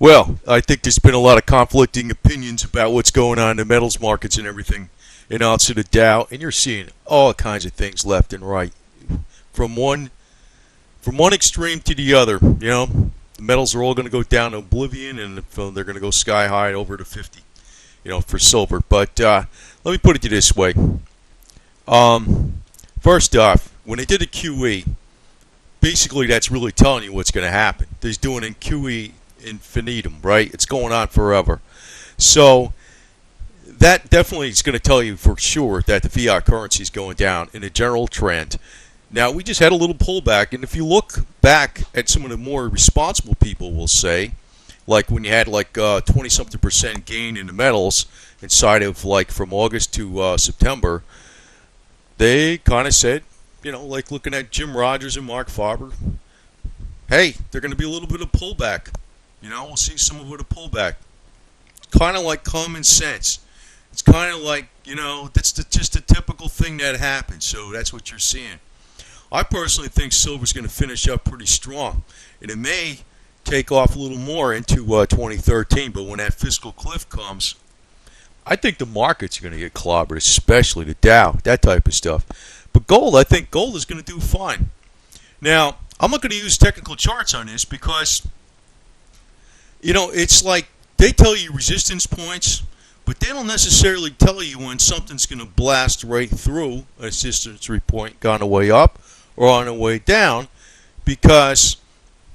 Well, I think there's been a lot of conflicting opinions about what's going on in the metals markets and everything, and also the Dow, and you're seeing all kinds of things left and right, from one extreme to the other. The metals are all going to go down to oblivion, and they're going to go sky high over to 50, for silver. But let me put it this way. First off, when they did a QE, basically that's really telling you what's going to happen. They're doing a QE infinitum, right? It's going on forever. So that definitely is going to tell you for sure that the fiat currency is going down in a general trend. Now, we just had a little pullback, and if you look back at some of the more responsible people will say, like when you had like 20-something% gain in the metals inside of like from August to September, they kind of said, like looking at Jim Rogers and Mark Faber, hey, they're going to be a little bit of pullback. We'll see some of a pullback. Kind of like common sense. It's kind of like, that's just a typical thing that happens. So that's what you're seeing. I personally think silver's going to finish up pretty strong. And it may take off a little more into 2013. But when that fiscal cliff comes, I think the market's going to get clobbered, especially the Dow, that type of stuff. But gold, I think gold is going to do fine. Now, I'm not going to use technical charts on this because, it's like they tell you resistance points, but they don't necessarily tell you when something's going to blast right through a resistance point on the way up or on the way down, because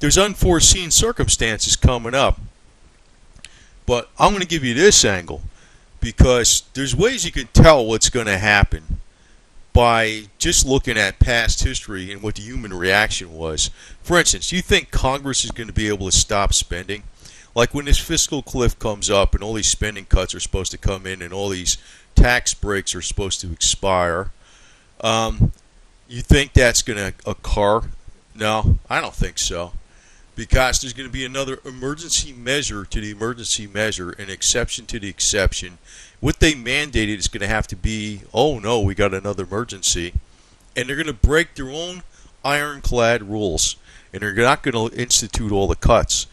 there's unforeseen circumstances coming up. But I'm going to give you this angle, because there's ways you can tell what's going to happen by just looking at past history and what the human reaction was. For instance, you think Congress is going to be able to stop spending? Like when this fiscal cliff comes up and all these spending cuts are supposed to come in and all these tax breaks are supposed to expire, you think that's going to occur? No, I don't think so. Because there's going to be another emergency measure to the emergency measure, an exception to the exception. What they mandated is going to have to be, oh no, we got another emergency. And they're going to break their own ironclad rules. And they're not going to institute all the cuts.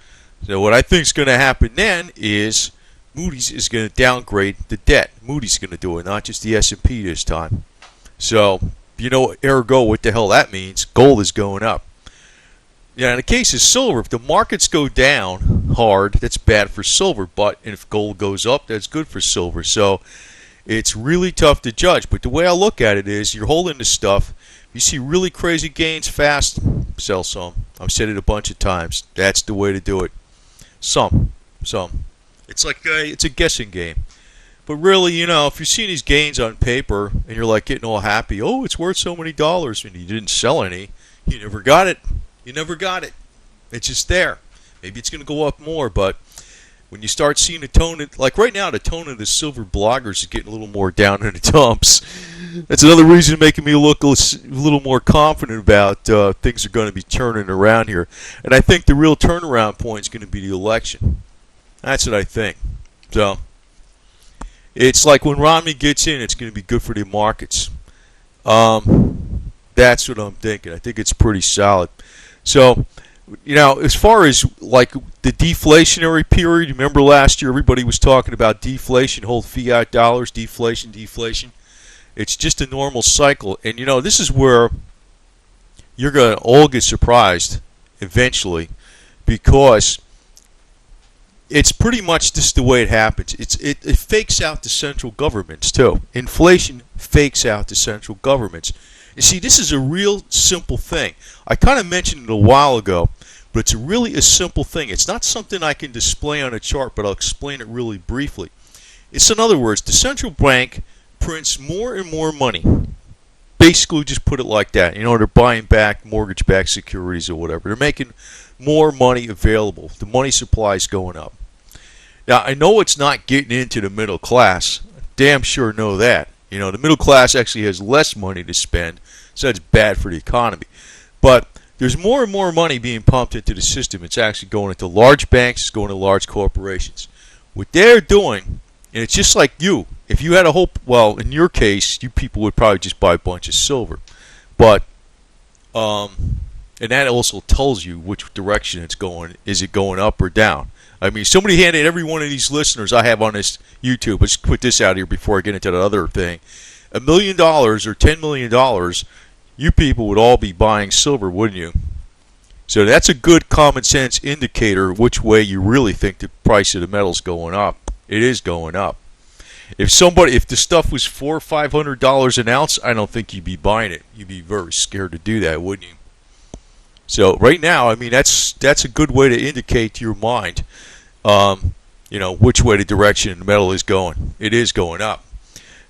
So what I think is going to happen then is Moody's is going to downgrade the debt. Moody's going to do it, not just the S&P this time. So, ergo, what the hell that means, gold is going up. In the case of silver, if the markets go down hard, that's bad for silver. But if gold goes up, that's good for silver. So it's really tough to judge. But the way I look at it is, you're holding this stuff. You see really crazy gains fast, sell some. I've said it a bunch of times. That's the way to do it. Some. It's like it's a guessing game. But really, if you're seeing these gains on paper and you're like getting all happy, oh, it's worth so many dollars, and you didn't sell any, you never got it. It's just there. Maybe it's going to go up more, but when you start seeing the tone, like right now, the tone of the silver bloggers is getting a little more down in the dumps. That's another reason making me look a little more confident about things are going to be turning around here. And I think the real turnaround point is going to be the election. That's what I think. So it's like when Romney gets in, it's going to be good for the markets. That's what I'm thinking. I think it's pretty solid. So, as far as like the deflationary period, remember last year everybody was talking about deflation, hold fiat dollars, deflation. It's just a normal cycle. And, this is where you're going to all get surprised eventually, because it's pretty much just the way it happens. It fakes out the central governments, too. Inflation fakes out the central governments. You see, this is a real simple thing. I kind of mentioned it a while ago, but it's really a simple thing. It's not something I can display on a chart, but I'll explain it really briefly. It's, in other words, the central bank prints more and more money. Basically, just put it like that. They're buying back mortgage-backed securities or whatever. They're making more money available. The money supply is going up. Now, I know it's not getting into the middle class. Damn sure know that. The middle class actually has less money to spend, so that's bad for the economy. But there's more and more money being pumped into the system. It's actually going into large banks, it's going to large corporations. What they're doing, and it's just like you, if you had a hope, well, in your case, you people would probably just buy a bunch of silver. But, and that also tells you which direction it's going. Is it going up or down? I mean, somebody handed every one of these listeners I have on this YouTube, let's put this out here before I get into the other thing, $1 million or $10 million, you people would all be buying silver, wouldn't you? So that's a good common sense indicator of which way you really think the price of the metal's going up. It is going up. If the stuff was $400 or $500 an ounce, I don't think you'd be buying it. You'd be very scared to do that, wouldn't you? So right now, I mean, that's a good way to indicate to your mind, which way the direction the metal is going. It is going up.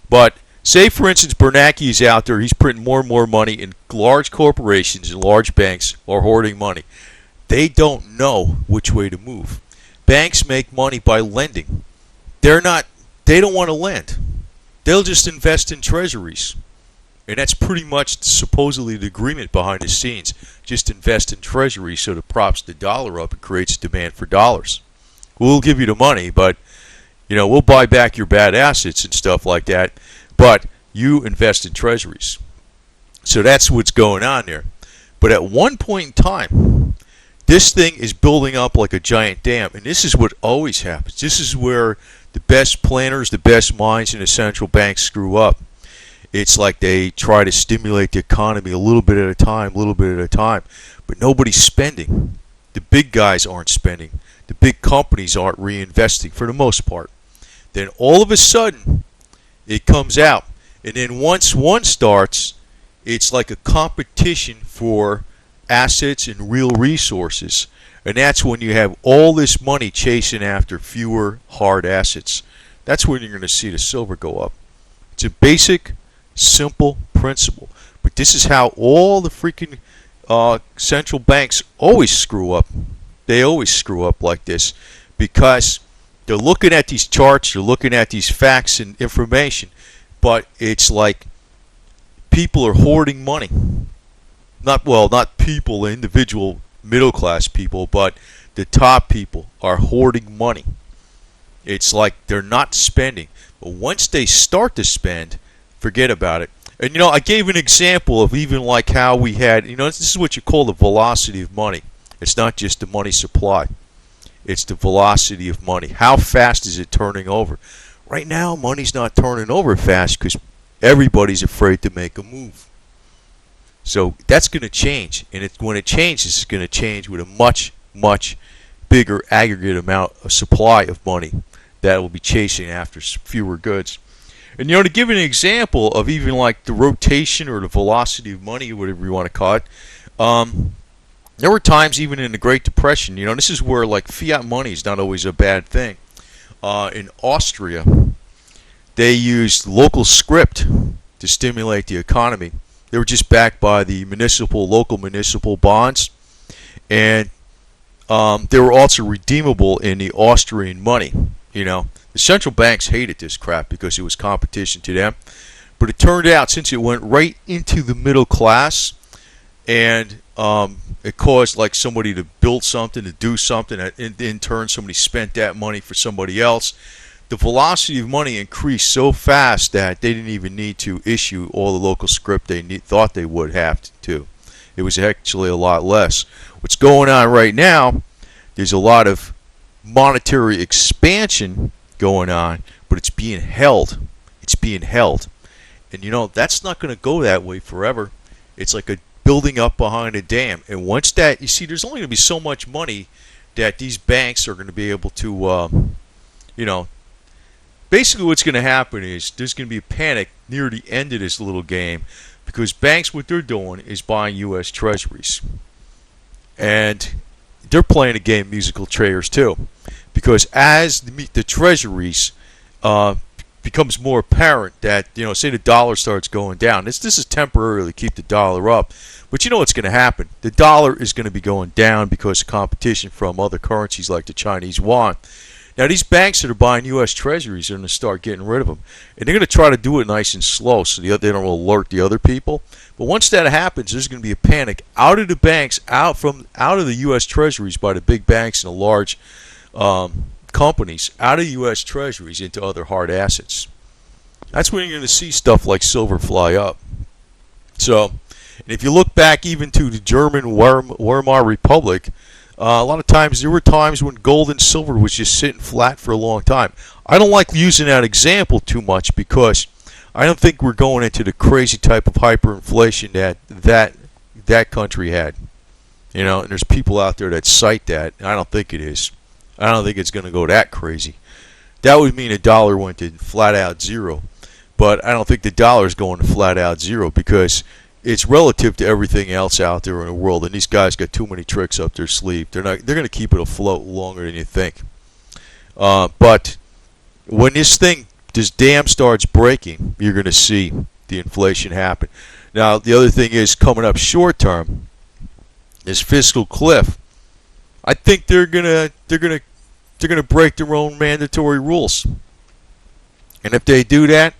But say, for instance, Bernanke is out there. He's printing more and more money, and large corporations and large banks are hoarding money. They don't know which way to move. Banks make money by lending. They don't want to lend. They'll just invest in treasuries. And that's pretty much supposedly the agreement behind the scenes. Just invest in treasuries so it props the dollar up and creates a demand for dollars. We'll give you the money, but we'll buy back your bad assets and stuff like that. But you invest in treasuries. So that's what's going on there. But at one point in time, this thing is building up like a giant dam. And this is what always happens. This is where the best planners, the best minds in the central banks screw up. It's like they try to stimulate the economy a little bit at a time, but nobody's spending. The big guys aren't spending. The big companies aren't reinvesting for the most part. Then all of a sudden, it comes out. And then once one starts, it's like a competition for assets and real resources. And that's when you have all this money chasing after fewer hard assets. That's when you're going to see the silver go up. It's a basic, simple principle. But this is how all the freaking central banks always screw up. They always screw up like this because they're looking at these charts, they're looking at these facts and information, but it's like people are hoarding money. Not people, individual middle class people, but the top people are hoarding money. It's like they're not spending. But once they start to spend, forget about it. And I gave an example of even like how we had, this is what you call the velocity of money. It's not just the money supply. It's the velocity of money. How fast is it turning over? Right now, money's not turning over fast because everybody's afraid to make a move. So that's going to change. And when it changes, it's going to change with a much, much bigger aggregate amount of supply of money that will be chasing after fewer goods. And to give an example of even like the rotation or the velocity of money, whatever you want to call it, there were times even in the Great Depression, this is where like fiat money is not always a bad thing. In Austria, they used local scrip to stimulate the economy. They were just backed by the local municipal bonds, and they were also redeemable in the Austrian money. The central banks hated this crap because it was competition to them. But it turned out, since it went right into the middle class, and it caused like somebody to build something, to do something, and in turn somebody spent that money for somebody else, the velocity of money increased so fast that they didn't even need to issue all the local scrip they thought they would have to. It was actually a lot less. What's going on right now, there's a lot of monetary expansion going on, but it's being held. It's being held. And that's not going to go that way forever. It's like a building up behind a dam. And once that, you see, there's only going to be so much money that these banks are going to be able to, basically what's going to happen is there's going to be a panic near the end of this little game because banks, what they're doing is buying U.S. treasuries. And they're playing a game musical chairs too. Because as the treasuries becomes more apparent that, say the dollar starts going down. This is temporarily to keep the dollar up. But what's going to happen? The dollar is going to be going down because of competition from other currencies like the Chinese yuan. Now, these banks that are buying U.S. treasuries are going to start getting rid of them. And they're going to try to do it nice and slow so they don't alert the other people. But once that happens, there's going to be a panic out of the banks, out of the U.S. treasuries by the big banks and the large companies, out of U.S. treasuries into other hard assets. That's when you're going to see stuff like silver fly up. So, and if you look back even to the German Weimar Republic, A lot of times, there were times when gold and silver was just sitting flat for a long time. I don't like using that example too much because I don't think we're going into the crazy type of hyperinflation that country had. You know, and there's people out there that cite that. And I don't think it is. I don't think it's going to go that crazy. That would mean a dollar went to flat out zero. But I don't think the dollar is going to flat out zero because it's relative to everything else out there in the world. And these guys got too many tricks up their sleeve. They're going to keep it afloat longer than you think. But when this dam starts breaking, you're going to see the inflation happen. Now, the other thing is coming up short term, this fiscal cliff. I think they're gonna break their own mandatory rules. And if they do that,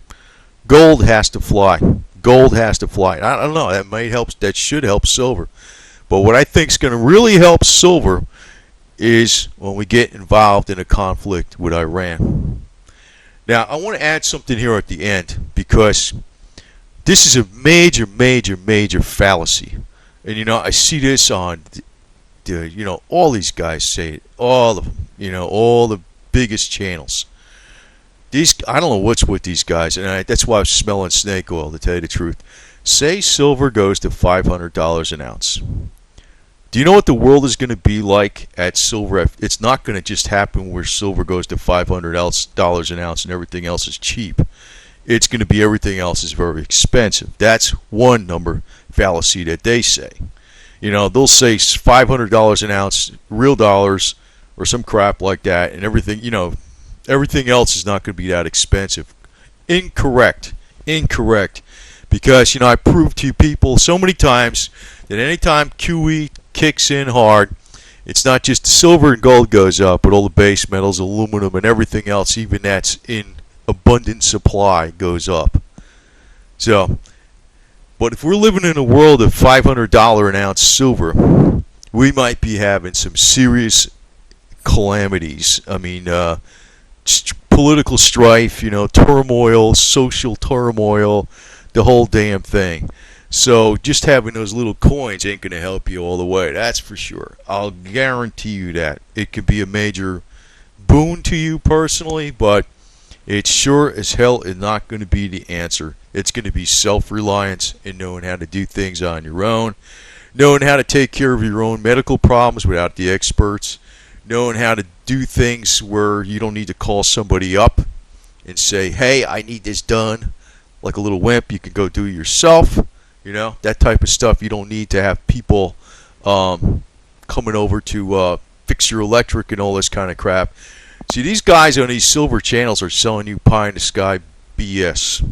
gold has to fly. Gold has to fly. I don't know. That might help. That should help silver. But what I think is going to really help silver is when we get involved in a conflict with Iran. Now, I want to add something here at the end because this is a major, major, major fallacy. And, you know, I see this on, you know, all these guys say it. All of them. You know, all the biggest channels. I don't know what's with these guys, and that's why I'm smelling snake oil, to tell you the truth. Say silver goes to $500 an ounce. Do you know what the world is going to be like at silver? It's not going to just happen where silver goes to $500 an ounce and everything else is cheap. It's going to be everything else is very expensive. That's one number fallacy that they say. You know, they'll say $500 an ounce, real dollars, or some crap like that, and everything, you know, everything else is not going to be that expensive. Incorrect. Because, you know, I proved to you people so many times that anytime QE kicks in hard, it's not just silver and gold goes up, but all the base metals, aluminum, and everything else, even that's in abundant supply, goes up. So, but if we're living in a world of $500 an ounce silver, we might be having some serious calamities. I mean, political strife, you know, turmoil, social turmoil, the whole damn thing. So just having those little coins ain't going to help you all the way. That's for sure. I'll guarantee you that. It could be a major boon to you personally, but it sure as hell is not going to be the answer. It's going to be self-reliance and knowing how to do things on your own, knowing how to take care of your own medical problems without the experts, knowing how to do things where you don't need to call somebody up and say, hey, I need this done. Like a little wimp, you can go do it yourself. You know, that type of stuff. You don't need to have people coming over to fix your electric and all this kind of crap. See, these guys on these silver channels are selling you pie-in-the-sky BS.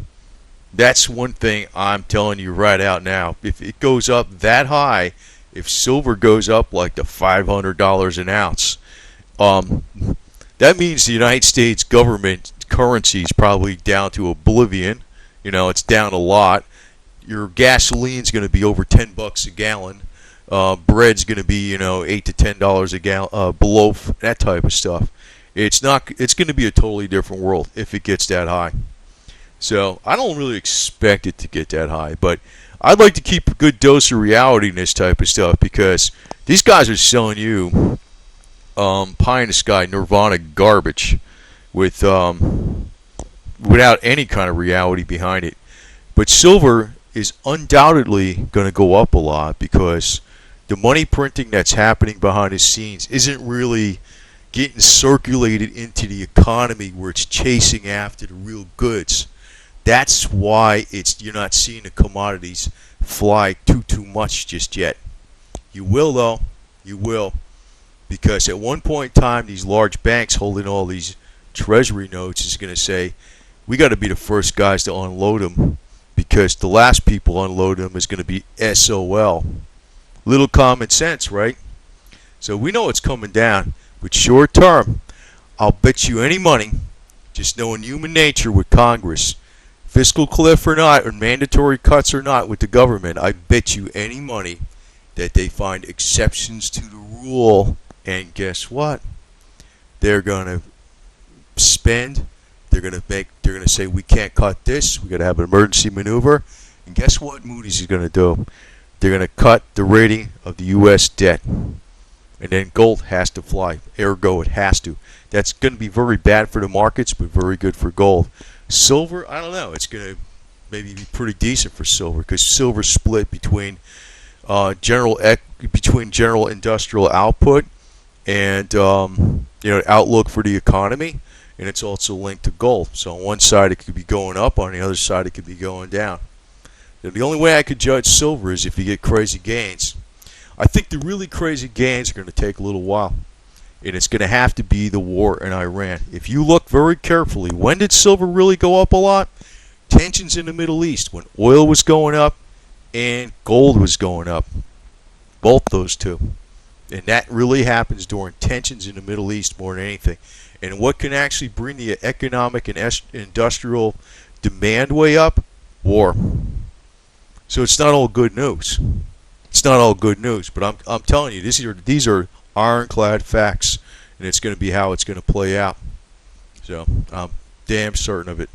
That's one thing I'm telling you right out now. If it goes up that high, if silver goes up like to $500 an ounce, that means the United States government currency is probably down to oblivion. You know, it's down a lot. Your gasoline's going to be over $10 a gallon. Bread's going to be, you know, $8 to $10 a gallon, below that type of stuff. It's not. It's going to be a totally different world if it gets that high. So I don't really expect it to get that high, but I'd like to keep a good dose of reality in this type of stuff because these guys are selling you pie in the sky nirvana garbage with without any kind of reality behind it. But silver is undoubtedly going to go up a lot because the money printing that's happening behind the scenes isn't really getting circulated into the economy where it's chasing after the real goods. That's why you're not seeing the commodities fly too much just yet. You will, though. You will. Because at one point in time, these large banks holding all these treasury notes is going to say, we got to be the first guys to unload them because the last people unload them is going to be SOL. Little common sense, right? So we know it's coming down. But short term, I'll bet you any money, just knowing human nature with Congress, fiscal cliff or not, or mandatory cuts or not with the government, I bet you any money that they find exceptions to the rule. And guess what? They're going to spend. They're going to say, we can't cut this. We got to have an emergency maneuver. And guess what Moody's is going to do? They're going to cut the rating of the U.S. debt. and then gold has to fly. Ergo, it has to. That's going to be very bad for the markets, but very good for gold. Silver, I don't know. It's going to maybe be pretty decent for silver because silver split between general industrial output and outlook for the economy, and it's also linked to gold. So on one side it could be going up, on the other side it could be going down. The only way I could judge silver is if you get crazy gains. I think the really crazy gains are going to take a little while, and it's going to have to be the war in Iran. If you look very carefully, when did silver really go up a lot? Tensions in the Middle East, when oil was going up and gold was going up. Both those two. And that really happens during tensions in the Middle East more than anything. And what can actually bring the economic and industrial demand way up? War. So it's not all good news. It's not all good news, but I'm telling you, these are ironclad facts, and it's going to be how it's going to play out. So I'm damn certain of it.